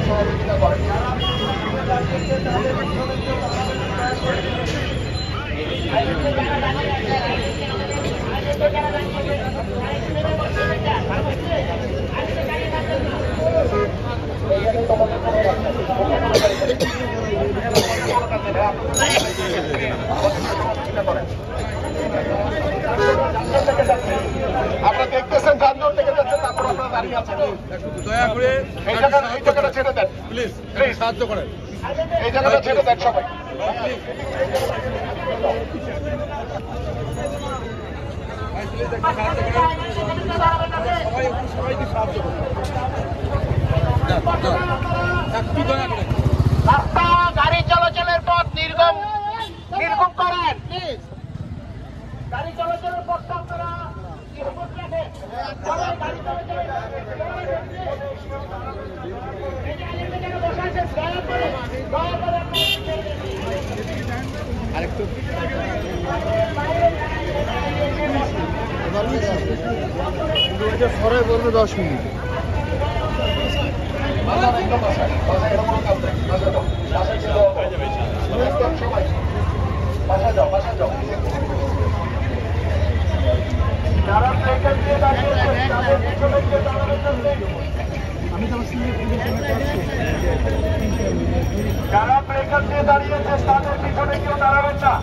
সহযোগিতা করেন। আপনারা দেখতেছেন যানজট থেকে যাচ্ছেন, তারপর আপনারা দাঁড়িয়ে আছেন। দয়া করে এই জায়গাটা ছেড়ে দেন প্লিজ, প্লিজ সাহায্য করেন। এই জায়গাটা ছেড়ে দেন সবাই। সবাইকে সাহায্য করুন। একটু দয়া করেন। রাস্তা গাড়ি চলাচলের পথ নির্গম করেন। গাড়ি চলাচলের পথটা আপনারা নির্গম রাখেন। সবাই গাড়ি চলাচলের আরেকটু পরে বলবে 10 মিনিট। যারা প্লেকার দিয়ে দাঁড়িয়েছেন তাদের পিছনে গিয়ে দাঁড়াবেন না। যারা প্লেকার দিয়ে দাঁড়িয়েছেন তাদের পিছনে কেউ দাঁড়াবেন না।